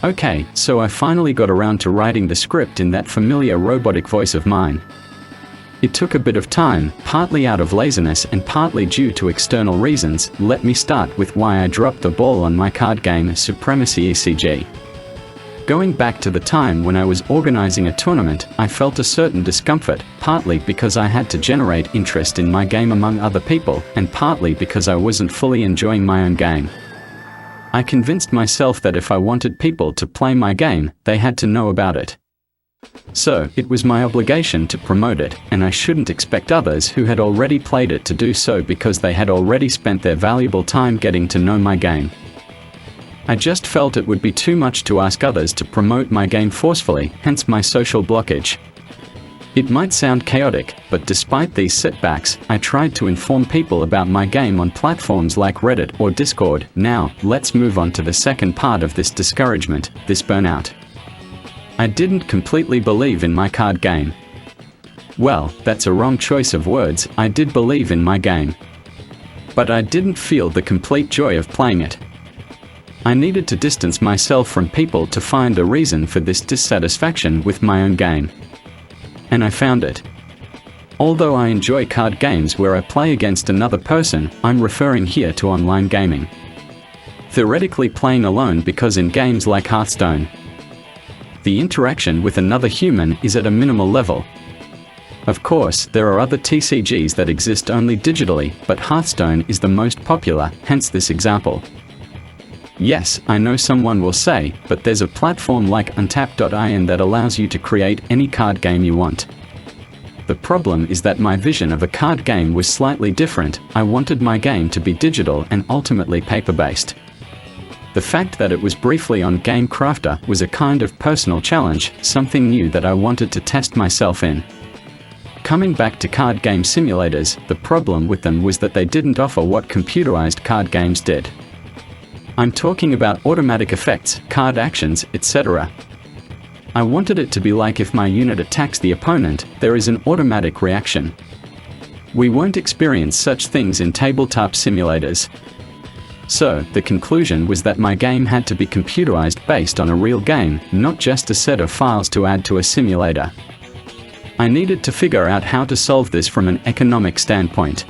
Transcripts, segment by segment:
Okay, so I finally got around to writing the script in that familiar robotic voice of mine. It took a bit of time, partly out of laziness and partly due to external reasons. Let me start with why I dropped the ball on my card game Supremacy ECG. Going back to the time when I was organizing a tournament, I felt a certain discomfort, partly because I had to generate interest in my game among other people, and partly because I wasn't fully enjoying my own game. I convinced myself that if I wanted people to play my game, they had to know about it. So, it was my obligation to promote it, and I shouldn't expect others who had already played it to do so because they had already spent their valuable time getting to know my game. I just felt it would be too much to ask others to promote my game forcefully, hence my social blockage. It might sound chaotic, but despite these setbacks, I tried to inform people about my game on platforms like Reddit or Discord. Now, let's move on to the second part of this discouragement, this burnout. I didn't completely believe in my card game. Well, that's a wrong choice of words. I did believe in my game. But I didn't feel the complete joy of playing it. I needed to distance myself from people to find a reason for this dissatisfaction with my own game. And I found it. Although I enjoy card games where I play against another person, I'm referring here to online gaming. Theoretically playing alone, because in games like Hearthstone, the interaction with another human is at a minimal level. Of course, there are other TCGs that exist only digitally, but Hearthstone is the most popular, hence this example. Yes, I know someone will say, but there's a platform like Untap.in that allows you to create any card game you want. The problem is that my vision of a card game was slightly different. I wanted my game to be digital and ultimately paper-based. The fact that it was briefly on Game Crafter was a kind of personal challenge, something new that I wanted to test myself in. Coming back to card game simulators, the problem with them was that they didn't offer what computerized card games did. I'm talking about automatic effects, card actions, etc. I wanted it to be like if my unit attacks the opponent, there is an automatic reaction. We won't experience such things in tabletop simulators. So, the conclusion was that my game had to be computerized based on a real game, not just a set of files to add to a simulator. I needed to figure out how to solve this from an economic standpoint.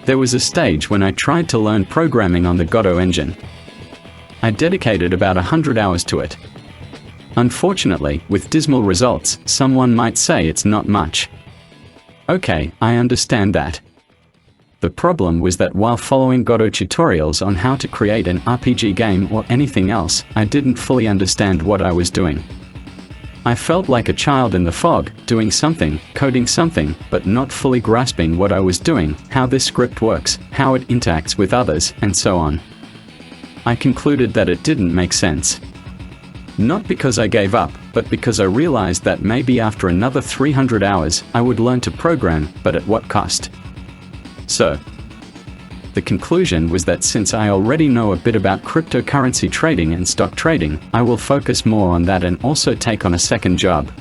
There was a stage when I tried to learn programming on the Godot engine. I dedicated about 100 hours to it. Unfortunately, with dismal results. Someone might say it's not much. Okay, I understand that. The problem was that while following Godot tutorials on how to create an RPG game or anything else, I didn't fully understand what I was doing. I felt like a child in the fog, doing something, coding something, but not fully grasping what I was doing, how this script works, how it interacts with others, and so on. I concluded that it didn't make sense. Not because I gave up, but because I realized that maybe after another 300 hours, I would learn to program, but at what cost? So, the conclusion was that since I already know a bit about cryptocurrency trading and stock trading, I will focus more on that and also take on a second job.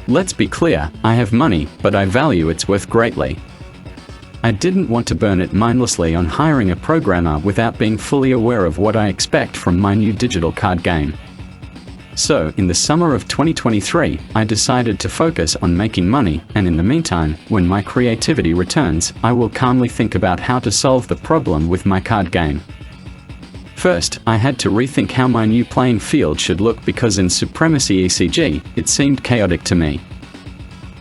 Let's be clear, I have money, but I value its worth greatly. I didn't want to burn it mindlessly on hiring a programmer without being fully aware of what I expect from my new digital card game. So, in the summer of 2023, I decided to focus on making money, and in the meantime, when my creativity returns, I will calmly think about how to solve the problem with my card game. First, I had to rethink how my new playing field should look, because in Supremacy ECG, it seemed chaotic to me.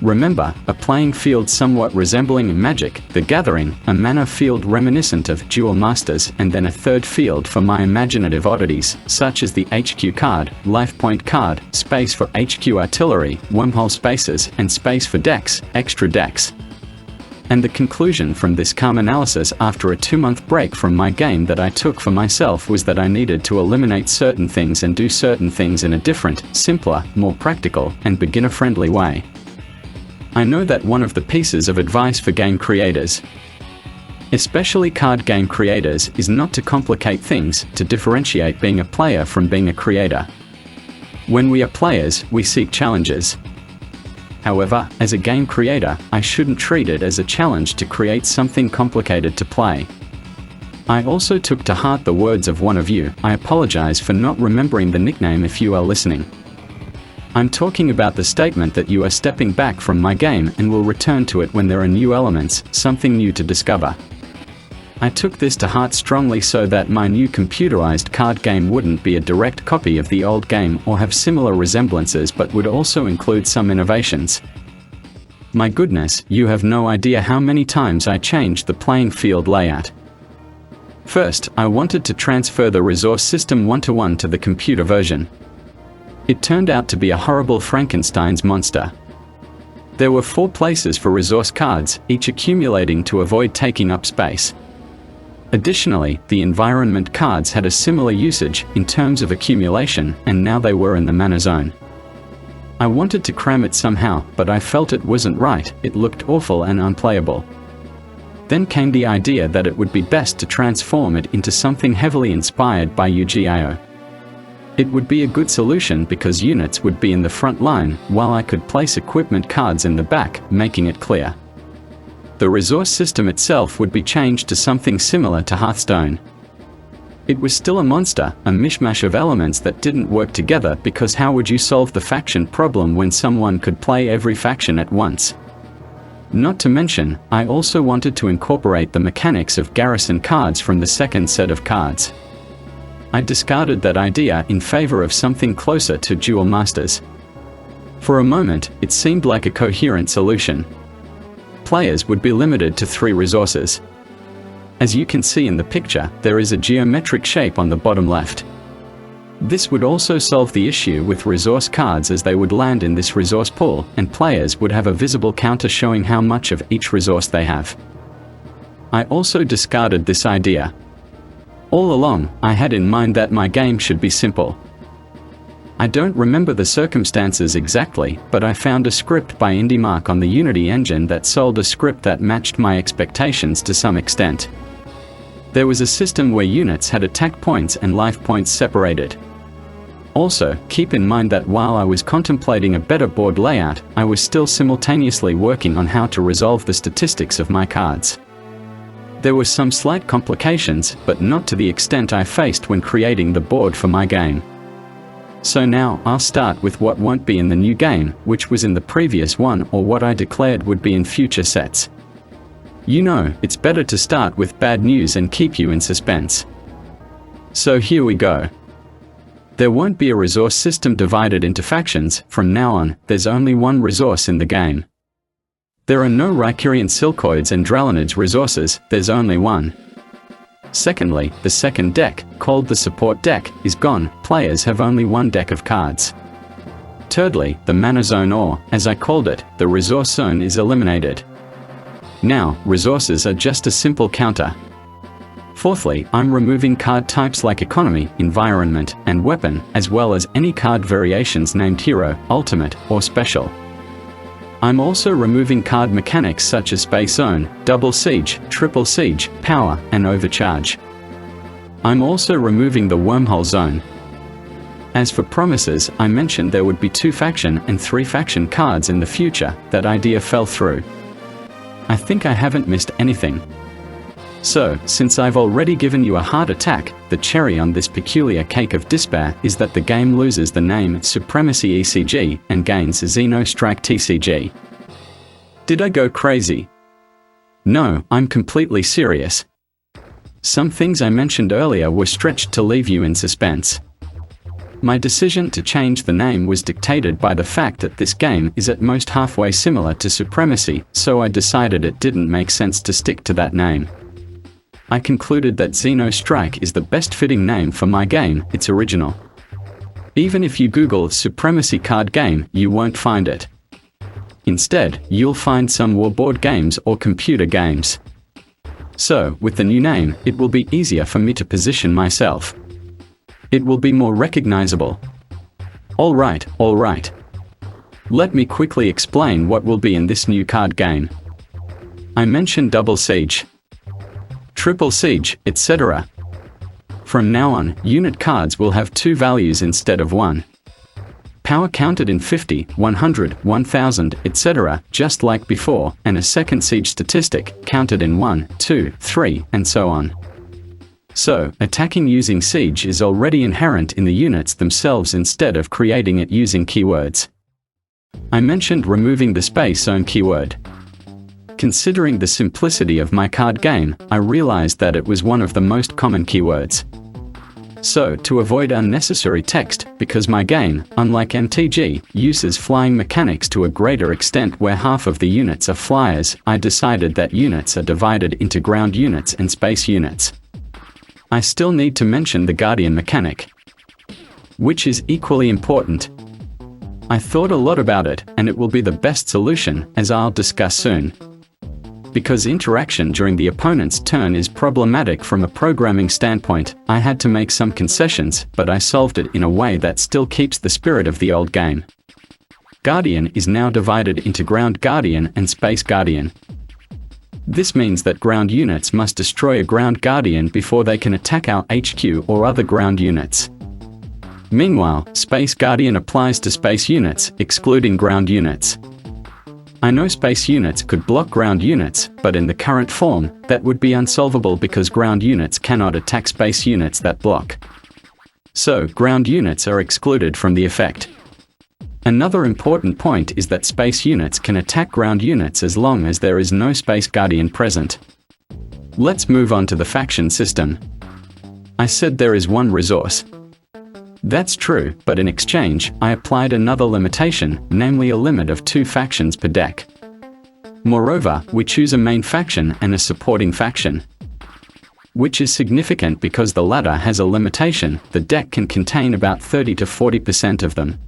Remember, a playing field somewhat resembling Magic, the Gathering, a mana field reminiscent of Duel Masters, and then a third field for my imaginative oddities, such as the HQ card, Life Point card, space for HQ artillery, wormhole spaces, and space for decks, extra decks. And the conclusion from this calm analysis after a 2-month break from my game that I took for myself was that I needed to eliminate certain things and do certain things in a different, simpler, more practical, and beginner-friendly way. I know that one of the pieces of advice for game creators, especially card game creators, is not to complicate things, to differentiate being a player from being a creator. When we are players, we seek challenges. However, as a game creator, I shouldn't treat it as a challenge to create something complicated to play. I also took to heart the words of one of you. I apologize for not remembering the nickname if you are listening. I'm talking about the statement that you are stepping back from my game and will return to it when there are new elements, something new to discover. I took this to heart strongly so that my new computerized card game wouldn't be a direct copy of the old game or have similar resemblances but would also include some innovations. My goodness, you have no idea how many times I changed the playing field layout. First, I wanted to transfer the resource system one-to-one to the computer version. It turned out to be a horrible Frankenstein's monster. There were 4 places for resource cards, each accumulating to avoid taking up space. Additionally, the environment cards had a similar usage in terms of accumulation, and now they were in the mana zone. I wanted to cram it somehow, but I felt it wasn't right. It looked awful and unplayable. Then came the idea that it would be best to transform it into something heavily inspired by Yu-Gi-Oh! It would be a good solution because units would be in the front line, while I could place equipment cards in the back, making it clear. The resource system itself would be changed to something similar to Hearthstone. It was still a monster, a mishmash of elements that didn't work together because how would you solve the faction problem when someone could play every faction at once? Not to mention, I also wanted to incorporate the mechanics of garrison cards from the second set of cards. I discarded that idea in favor of something closer to Duel Masters. For a moment, it seemed like a coherent solution. Players would be limited to 3 resources. As you can see in the picture, there is a geometric shape on the bottom left. This would also solve the issue with resource cards as they would land in this resource pool, and players would have a visible counter showing how much of each resource they have. I also discarded this idea. All along, I had in mind that my game should be simple. I don't remember the circumstances exactly, but I found a script by IndieMark on the Unity engine that sold a script that matched my expectations to some extent. There was a system where units had attack points and life points separated. Also, keep in mind that while I was contemplating a better board layout, I was still simultaneously working on how to resolve the statistics of my cards. There were some slight complications, but not to the extent I faced when creating the board for my game. So now, I'll start with what won't be in the new game, which was in the previous one, or what I declared would be in future sets. You know, it's better to start with bad news and keep you in suspense. So here we go. There won't be a resource system divided into factions. From now on, there's only one resource in the game. There are no Rykurian Silcoids and Dralanids resources, there's only one. Secondly, the second deck, called the support deck, is gone. Players have only one deck of cards. Thirdly, the mana zone, or, as I called it, the resource zone, is eliminated. Now, resources are just a simple counter. Fourthly, I'm removing card types like economy, environment, and weapon, as well as any card variations named hero, ultimate, or special. I'm also removing card mechanics such as Space Zone, Double Siege, Triple Siege, Power, and Overcharge. I'm also removing the Wormhole Zone. As for promises, I mentioned there would be 2 faction and 3 faction cards in the future. That idea fell through. I think I haven't missed anything. So, since I've already given you a heart attack, the cherry on this peculiar cake of despair is that the game loses the name Supremacy ECG and gains Xeno Strike TCG. Did I go crazy? No, I'm completely serious. Some things I mentioned earlier were stretched to leave you in suspense. My decision to change the name was dictated by the fact that this game is at most halfway similar to Supremacy, so I decided it didn't make sense to stick to that name. I concluded that Xeno Strike is the best fitting name for my game. It's original. Even if you Google Supremacy card game, you won't find it. Instead, you'll find some warboard games or computer games. So, with the new name, it will be easier for me to position myself. It will be more recognizable. Alright. Let me quickly explain what will be in this new card game. I mentioned Double Siege, Triple Siege, etc. From now on, unit cards will have 2 values instead of 1. Power counted in 50, 100, 1000, etc., just like before, and a second siege statistic, counted in 1, 2, 3, and so on. So, attacking using siege is already inherent in the units themselves instead of creating it using keywords. I mentioned removing the space zone keyword. Considering the simplicity of my card game, I realized that it was one of the most common keywords. So, to avoid unnecessary text, because my game, unlike MTG, uses flying mechanics to a greater extent where half of the units are flyers, I decided that units are divided into ground units and space units. I still need to mention the Guardian mechanic, which is equally important. I thought a lot about it, and it will be the best solution, as I'll discuss soon. Because interaction during the opponent's turn is problematic from a programming standpoint, I had to make some concessions, but I solved it in a way that still keeps the spirit of the old game. Guardian is now divided into Ground Guardian and Space Guardian. This means that ground units must destroy a Ground Guardian before they can attack our HQ or other ground units. Meanwhile, Space Guardian applies to space units, excluding ground units. I know space units could block ground units, but in the current form, that would be unsolvable because ground units cannot attack space units that block. So, ground units are excluded from the effect. Another important point is that space units can attack ground units as long as there is no Space Guardian present. Let's move on to the faction system. I said there is one resource. That's true, but in exchange, I applied another limitation, namely a limit of 2 factions per deck. Moreover, we choose a main faction and a supporting faction, which is significant because the latter has a limitation. The deck can contain about 30 to 40% of them.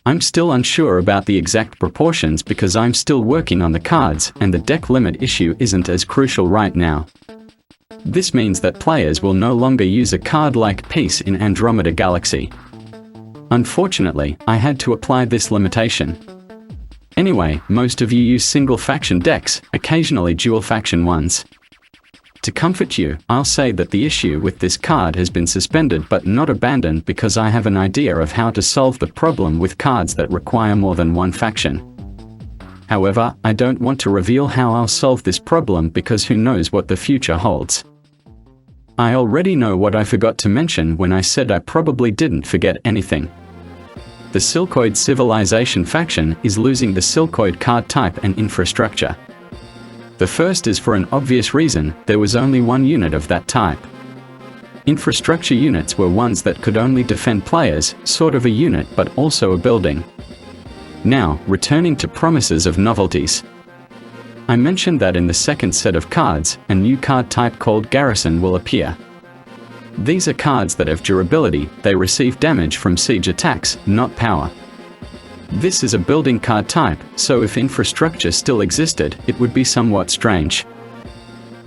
I'm still unsure about the exact proportions because I'm still working on the cards, and the deck limit issue isn't as crucial right now. This means that players will no longer use a card like Peace in Andromeda Galaxy. Unfortunately, I had to apply this limitation. Anyway, most of you use single faction decks, occasionally dual faction ones. To comfort you, I'll say that the issue with this card has been suspended but not abandoned because I have an idea of how to solve the problem with cards that require more than one faction. However, I don't want to reveal how I'll solve this problem because who knows what the future holds. I already know what I forgot to mention when I said I probably didn't forget anything. The Silkoid Civilization faction is losing the Silkoid card type and infrastructure. The first is for an obvious reason: there was only one unit of that type. Infrastructure units were ones that could only defend players, sort of a unit but also a building. Now, returning to promises of novelties. I mentioned that in the second set of cards, a new card type called Garrison will appear. These are cards that have durability, they receive damage from siege attacks, not power. This is a building card type, so if infrastructure still existed, it would be somewhat strange.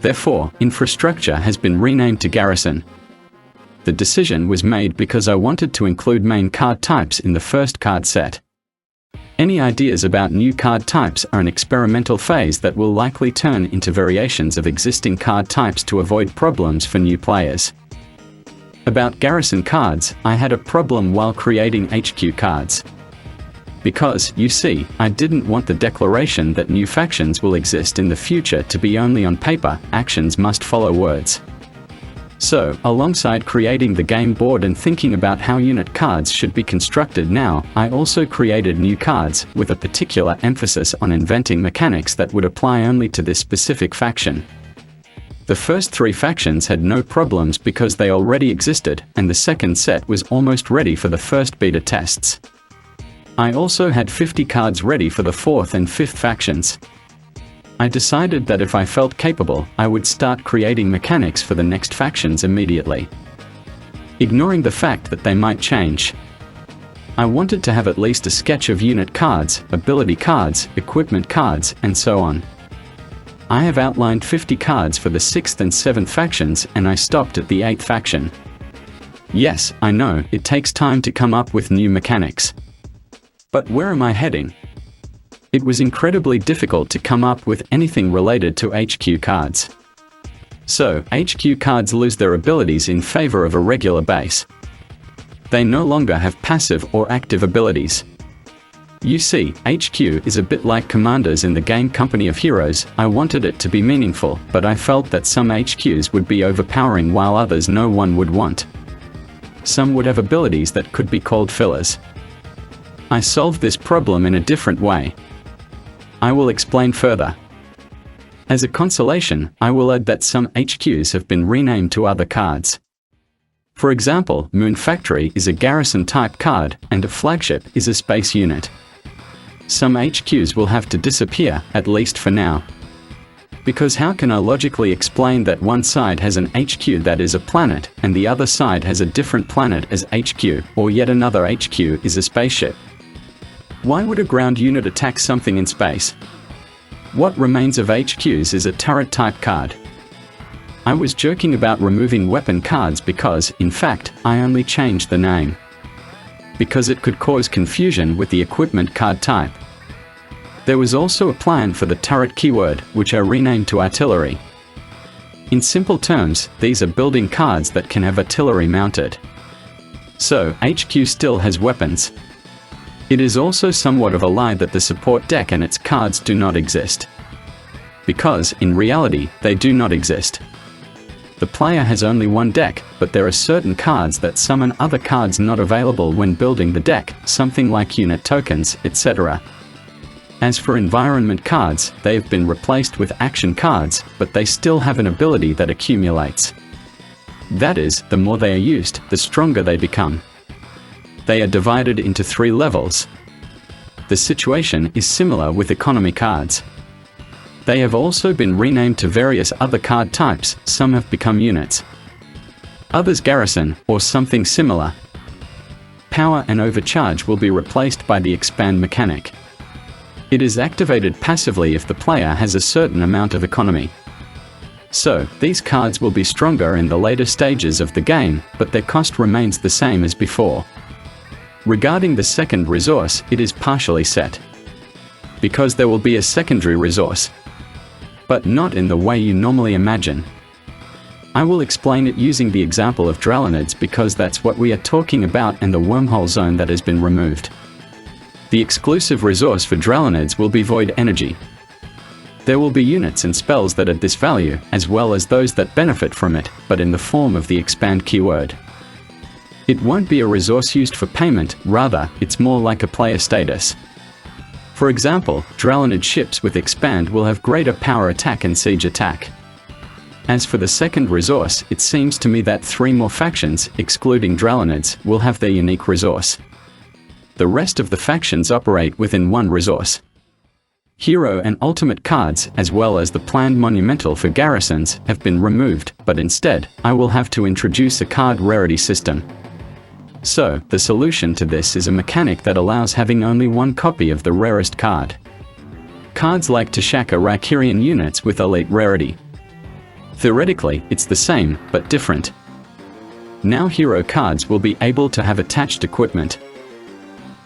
Therefore, infrastructure has been renamed to Garrison. The decision was made because I wanted to include main card types in the first card set. Any ideas about new card types are an experimental phase that will likely turn into variations of existing card types to avoid problems for new players. About Garrison cards, I had a problem while creating HQ cards. Because, you see, I didn't want the declaration that new factions will exist in the future to be only on paper. Actions must follow words. So, alongside creating the game board and thinking about how unit cards should be constructed now, I also created new cards, with a particular emphasis on inventing mechanics that would apply only to this specific faction. The first 3 factions had no problems because they already existed, and the second set was almost ready for the first beta tests. I also had 50 cards ready for the 4th and 5th factions. I decided that if I felt capable, I would start creating mechanics for the next factions immediately, ignoring the fact that they might change. I wanted to have at least a sketch of unit cards, ability cards, equipment cards, and so on. I have outlined 50 cards for the 6th and 7th factions, and I stopped at the 8th faction. Yes, I know, it takes time to come up with new mechanics. But where am I heading? It was incredibly difficult to come up with anything related to HQ cards. So, HQ cards lose their abilities in favor of a regular base. They no longer have passive or active abilities. You see, HQ is a bit like commanders in the game Company of Heroes. I wanted it to be meaningful, but I felt that some HQs would be overpowering while others no one would want. Some would have abilities that could be called fillers. I solved this problem in a different way. I will explain further. As a consolation, I will add that some HQs have been renamed to other cards. For example, Moon Factory is a garrison-type card, and a flagship is a space unit. Some HQs will have to disappear, at least for now. Because how can I logically explain that one side has an HQ that is a planet, and the other side has a different planet as HQ, or yet another HQ is a spaceship? Why would a ground unit attack something in space? What remains of HQs is a turret-type card. I was joking about removing weapon cards because, in fact, I only changed the name. Because it could cause confusion with the equipment card type. There was also a plan for the turret keyword, which I renamed to artillery. In simple terms, these are building cards that can have artillery mounted. So, HQ still has weapons. It is also somewhat of a lie that the support deck and its cards do not exist. Because, in reality, they do not exist. The player has only one deck, but there are certain cards that summon other cards not available when building the deck, something like unit tokens, etc. As for environment cards, they have been replaced with action cards, but they still have an ability that accumulates. That is, the more they are used, the stronger they become. They are divided into 3 levels. The situation is similar with economy cards. They have also been renamed to various other card types, some have become units. Others garrison, or something similar. Power and overcharge will be replaced by the expand mechanic. It is activated passively if the player has a certain amount of economy. So, these cards will be stronger in the later stages of the game, but their cost remains the same as before. Regarding the second resource, it is partially set. Because there will be a secondary resource. But not in the way you normally imagine. I will explain it using the example of Dralonids because that's what we are talking about and the wormhole zone that has been removed. The exclusive resource for Dralonids will be Void Energy. There will be units and spells that add this value, as well as those that benefit from it, but in the form of the expand keyword. It won't be a resource used for payment, rather, it's more like a player status. For example, Dralonid ships with expand will have greater power attack and siege attack. As for the second resource, it seems to me that 3 more factions, excluding Dralonids, will have their unique resource. The rest of the factions operate within one resource. Hero and Ultimate cards, as well as the planned Monumental for garrisons, have been removed, but instead, I will have to introduce a card rarity system. So, the solution to this is a mechanic that allows having only one copy of the rarest card. Cards like Tashaka Rakirian units with elite rarity. Theoretically, it's the same, but different. Now hero cards will be able to have attached equipment.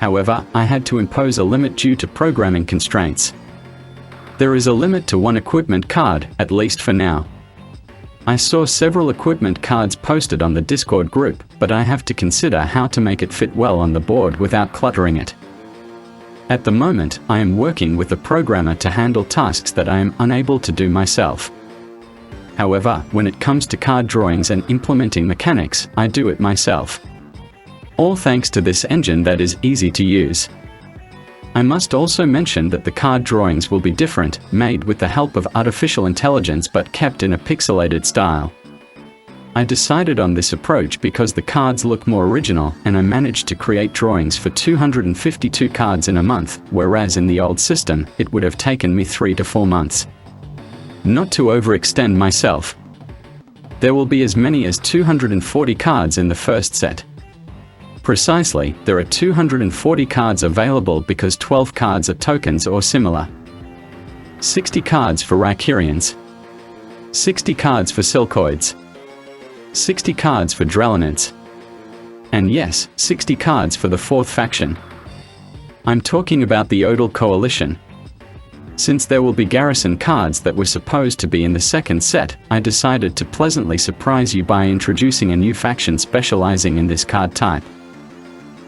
However, I had to impose a limit due to programming constraints. There is a limit to 1 equipment card, at least for now. I saw several equipment cards posted on the Discord group, but I have to consider how to make it fit well on the board without cluttering it. At the moment, I am working with a programmer to handle tasks that I am unable to do myself. However, when it comes to card drawings and implementing mechanics, I do it myself. All thanks to this engine that is easy to use. I must also mention that the card drawings will be different, made with the help of artificial intelligence but kept in a pixelated style. I decided on this approach because the cards look more original, and I managed to create drawings for 252 cards in a month, whereas in the old system, it would have taken me 3 to 4 months. Not to overextend myself. There will be as many as 240 cards in the first set. Precisely, there are 240 cards available because 12 cards are tokens or similar. 60 cards for Rakirians. 60 cards for Silcoids. 60 cards for Dralonids. And yes, 60 cards for the 4th faction. I'm talking about the Odal Coalition. Since there will be garrison cards that were supposed to be in the second set, I decided to pleasantly surprise you by introducing a new faction specializing in this card type.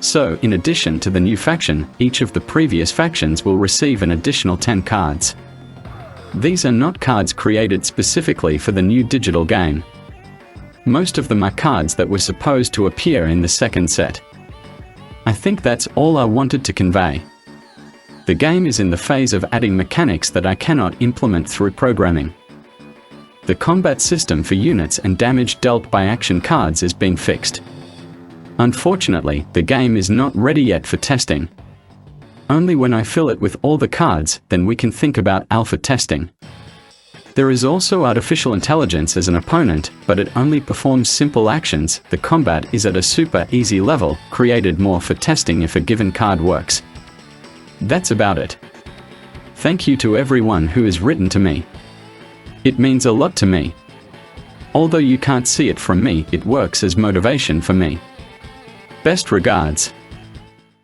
So, in addition to the new faction, each of the previous factions will receive an additional 10 cards. These are not cards created specifically for the new digital game. Most of them are cards that were supposed to appear in the second set. I think that's all I wanted to convey. The game is in the phase of adding mechanics that I cannot implement through programming. The combat system for units and damage dealt by action cards is being fixed. Unfortunately, the game is not ready yet for testing. Only when I fill it with all the cards, then we can think about alpha testing. There is also artificial intelligence as an opponent, but it only performs simple actions. The combat is at a super easy level, created more for testing if a given card works. That's about it. Thank you to everyone who has written to me. It means a lot to me. Although you can't see it from me, it works as motivation for me. Best regards.